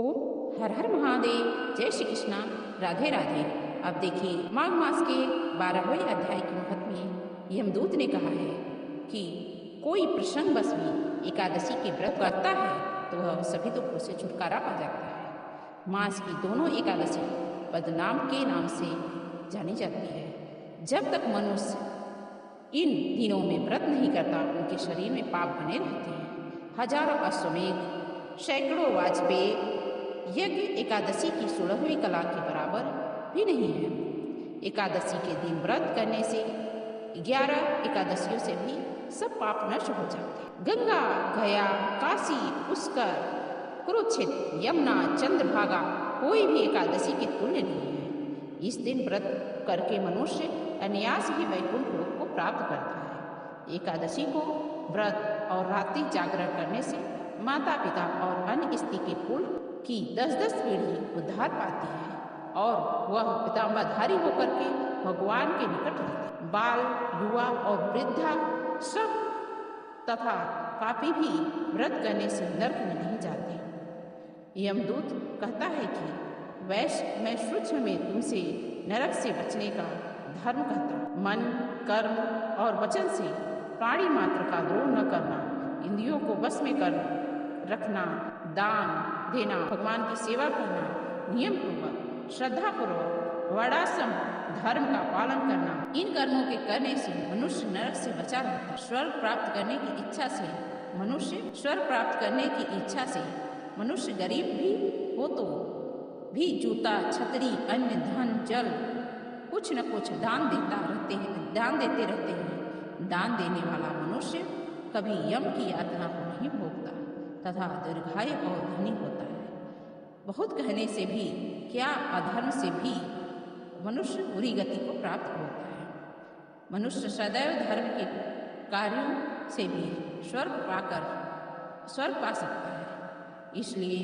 ओम हर हर महादेव, जय श्री कृष्णा, राधे राधे। अब देखिए माघ मास के 12वें अध्याय के महत्व में यमदूत ने कहा है कि कोई प्रसंग बस भी एकादशी के व्रत करता है तो वह सभी दुखों से छुटकारा पा जाता है। मास की दोनों एकादशी पद्मनाभ के नाम से जानी जाती है। जब तक मनुष्य इन दिनों में व्रत नहीं करता उनके शरीर में पाप बने रहते हैं। हजारों अश्वमेध, सैकड़ों वाजपेयी यज्ञ एकादशी की 16वीं कला के बराबर भी नहीं है। एकादशी के दिन व्रत करने से 11 एकादशियों से भी सब पाप नष्ट हो जाते हैं। गंगा, गया, काशी, पुष्कर, कुरुक्षेत्र, यमुना, चंद्रभागा कोई भी एकादशी के तुल्य नहीं है। इस दिन व्रत करके मनुष्य अनायास ही वैकुंठ लोक को प्राप्त करता है। एकादशी को व्रत और रात्रि जागरण करने से माता पिता और अन्य स्त्री के कुल की 10-10 पीढ़ी उद्धार पाती है और वह पिताम्बरधारी होकर के भगवान के निकट रहते। बाल, युवा और वृद्धा सब तथा पापी भी व्रत करने से नरक में नहीं जाते। यमदूत कहता है कि वैश्य मैं सूक्ष्म में तुमसे नरक से बचने का धर्म कहता हूँ। मन, कर्म और वचन से प्राणी मात्र का द्रोह न करना, इंद्रियों को बस में कर रखना, दान देना, भगवान की सेवा करना, नियम पूर्वक श्रद्धापूर्वक वर्णाश्रम धर्म का पालन करना, इन कर्मों के करने से मनुष्य नरक से बचा रहता है। स्वर्ग प्राप्त करने की इच्छा से मनुष्य गरीब भी हो तो भी जूता, छतरी, अन्न, धन, जल कुछ न कुछ दान देते रहते हैं। दान देने वाला मनुष्य कभी यम की यातना को नहीं भोगता तथा दीर्घायु और धनी होता है। बहुत कहने से भी क्या अधर्म से भी मनुष्य बुरी गति को प्राप्त होता है। मनुष्य सदैव धर्म के कार्यों से भी स्वर्ग पा सकता है। इसलिए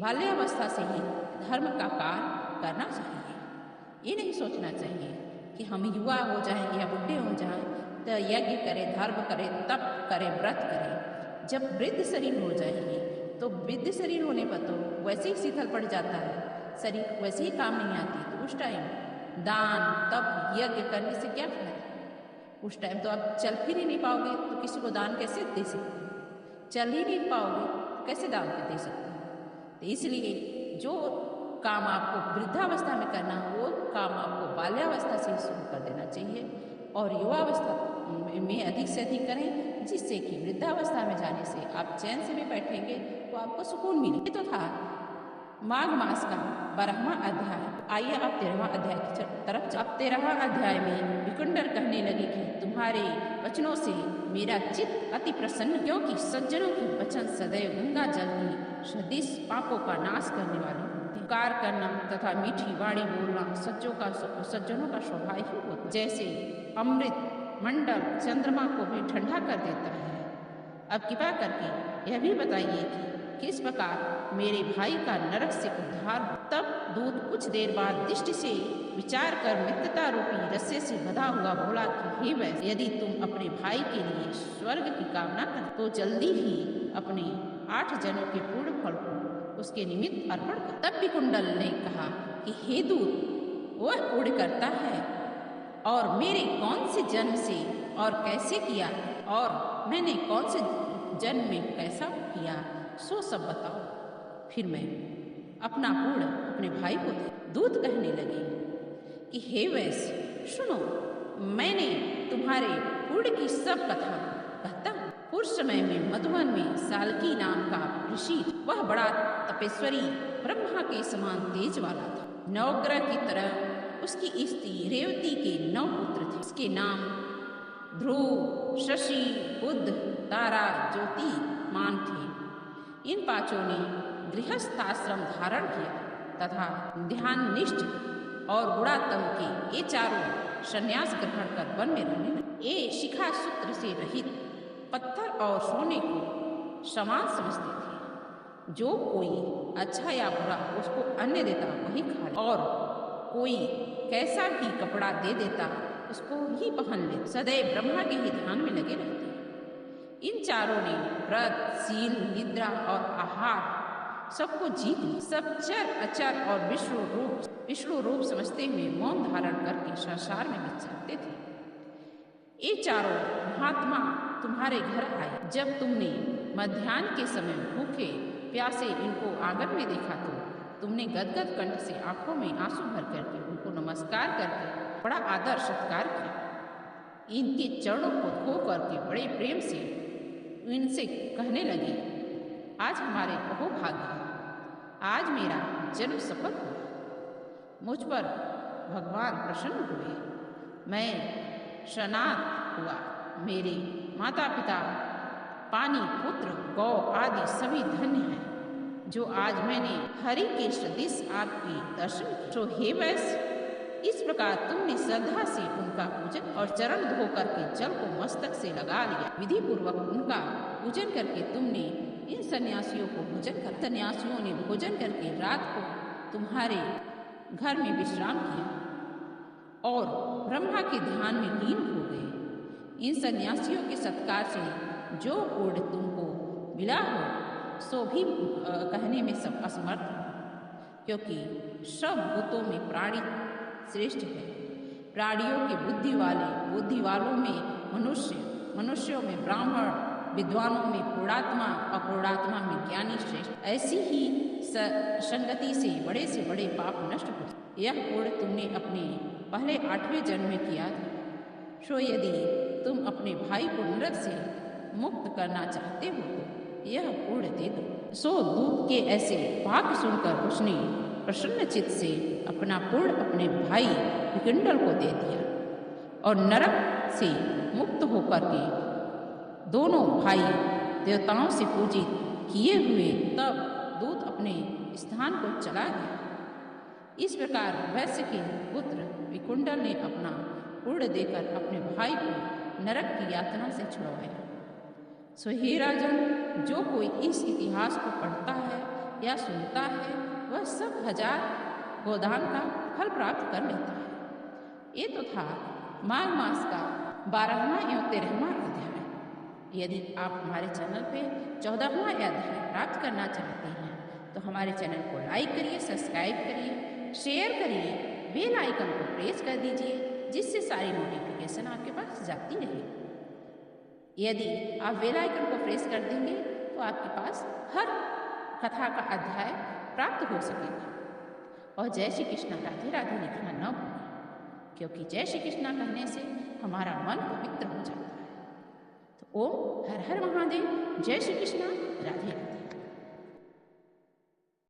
बाल्यावस्था से ही धर्म का कार्य करना चाहिए। ये नहीं सोचना चाहिए कि हम युवा हो जाएं या बुढ़े हो जाएं तो यज्ञ करें, धर्म करें, तप करें, व्रत करें। जब वृद्ध शरीर हो जाएंगे तो वृद्ध शरीर होने पर तो वैसे ही शिथिल पड़ जाता है, शरीर वैसे ही काम नहीं आती। तो उस टाइम दान, तप, यज्ञ करने से क्या फायदा? उस टाइम तो आप चल फिर ही नहीं पाओगे तो किसी को दान कैसे दे सकते हैं? चल ही नहीं पाओगे तो कैसे दान दे सकते हैं? तो इसलिए जो काम आपको वृद्धावस्था में करना वो काम आपको बाल्यावस्था से ही शुरू कर देना चाहिए और युवावस्था में अधिक से अधिक करें, जिससे कि वृद्धावस्था में जाने से आप चैन से भी बैठेंगे तो आपको सुकून मिले। ये तो था माघ मास का 12वां अध्याय। आइए अब 13वां अध्याय की तरफ। अब 13वां अध्याय में विकुंडल कहने लगे कि तुम्हारे वचनों से मेरा चित्त अति प्रसन्न, क्योंकि सज्जनों के वचन सदैव गंगा जल की सदृश पापों का नाश करने वाले। कार करना तथा मीठी वाणी बोलना सज्जनों का स्वभाव ही होता है। जैसे अमृत मंडल चंद्रमा को भी ठंडा कर देता है। अब कृपा करके यह भी बताइए कि किस प्रकार मेरे भाई का नरक से उद्धार हो। तब दूत कुछ देर बाद दृष्टि से विचार कर मित्रता रूपी रस्से से बंधा हुआ बोला कि हे वैश्य, यदि तुम अपने भाई के लिए स्वर्ग की कामना कर तो जल्दी ही अपने 8 जन्मों के पूर्ण फल को उसके निमित्त अर्पण कर। तब विकुंडल ने कहा कि हे दूत, वह पूर्ण करता है और मेरे कौन से जन्म से और कैसे किया और मैंने कौन से जन्म में कैसा किया, सो सब बताओ, फिर मैं अपना पूर्ण अपने भाई को दे। दूत कहने लगे कि हे वैश्य सुनो, मैंने तुम्हारे पूर्ण की सब कथा कहता हूँ। उस समय में मधुवन में साल्की नाम का ऋषि, वह बड़ा तपेश्वरी ब्रह्मा के समान तेज वाला था। नवग्रह की तरह उसकी स्त्री रेवती के 9 पुत्र थे। उसके नाम ध्रुव, शशि, बुध, तारा, ज्योति, मान थे। इन 5 ने गृहस्थाश्रम धारण किया तथा ध्याननिष्ठ और गुणात्म के ये 4 संन्यास ग्रहण कर वन में रहने लगे। ये शिखा सूत्र से रहित पत्थर और सोने को समान समझते थे। जो कोई अच्छा या बुरा उसको अन्न देता वही खा ले और कोई कैसा भी कपड़ा दे देता उसको ही पहन ले। सदैव ब्रह्मा के ही ध्यान में लगे रहते। इन 4 ने व्रत, शील, निद्रा और आहार सबको जीत ली। सब चर अचर और विष्णु रूप समझते हुए मौन धारण करके संसार में विचरते थे। ये चारों महात्मा तुम्हारे घर आए। जब तुमने मध्याह्न के समय भूखे प्यासे इनको आंगन में देखा तो तुमने गदगद कंठ से आंखों में आंसू भर करके उनको नमस्कार करके बड़ा आदर सत्कार किया। इनके चरणों को धो करके बड़े प्रेम से इनसे कहने लगे, आज हमारे अहो भाग्य, आज मेरा जन्म सफल हुआ। मुझ पर भगवान प्रसन्न हुए। मैं शरणागत हुआ। मेरे माता पिता, पानी, पुत्र, गौ आदि सभी धन्य हैं जो आज मैंने हरि के सदृश आपके दर्शन किए। तो हे वैश्य, इस प्रकार तुमने श्रद्धा से उनका पूजन और चरण धो करके जल को मस्तक से लगा लिया। विधि पूर्वक उनका पूजन करके तुमने इन सन्यासियों को भोजन कर। सन्यासियों ने भोजन करके रात को तुम्हारे घर में विश्राम किया और ब्रह्मा के ध्यान में लीन हो गए। इन सन्यासियों के सत्कार से जो पुण्य तुमको मिला हो सो भी कहने में सब असमर्थ हो, क्योंकि सब भूतों में प्राणी श्रेष्ठ है। प्राणियों की बुद्धि वालों में मनुष्य, मनुष्यों में ब्राह्मण, विद्वानों में पूर्णात्मा और पूर्णात्मा में ज्ञानी श्रेष्ठ। ऐसी ही संगति से बड़े पाप नष्ट हो। यह पुण्य तुमने अपने पहले 8वें जन्म में किया था। सो यदि तुम अपने भाई को नरक से मुक्त करना चाहते हो तो यह पुण्य दे दो। सो दूत के ऐसे वाक्य सुनकर उसने प्रसन्न चित्त से अपना पुण्य अपने भाई विकुंडल को दे दिया और नरक से मुक्त होकर के दोनों भाई देवताओं से पूजित किए हुए तब दूत अपने स्थान को चला गया। इस प्रकार वैश्य के पुत्र विकुंडल ने अपना पुण्य देकर अपने भाई को नरक की यातना से छुड़वाया। सो हे राजन, जो कोई इस इतिहास को पढ़ता है या सुनता है वह सब 1000 गोदान का फल प्राप्त कर लेता है। ये तो था माघ मास का 12वां एवं 13वां अध्याय। यदि आप हमारे चैनल पे 14वां अध्याय प्राप्त करना चाहते हैं तो हमारे चैनल को लाइक करिए, सब्सक्राइब करिए, शेयर करिए, बेल आइकन को प्रेस कर दीजिए जिससे सारी नोटिफिकेशन आपके पास जाती रहे। यदि आप बेल आइकन को प्रेस कर देंगे तो आपके पास हर कथा का अध्याय प्राप्त हो सकेगा। और जय श्री कृष्णा राधे राधे लिखना न भूलें, क्योंकि जय श्री कृष्णा कहने से हमारा मन पवित्र हो जाता है। तो ओम हर हर महादेव, जय श्री कृष्णा, राधे राधे।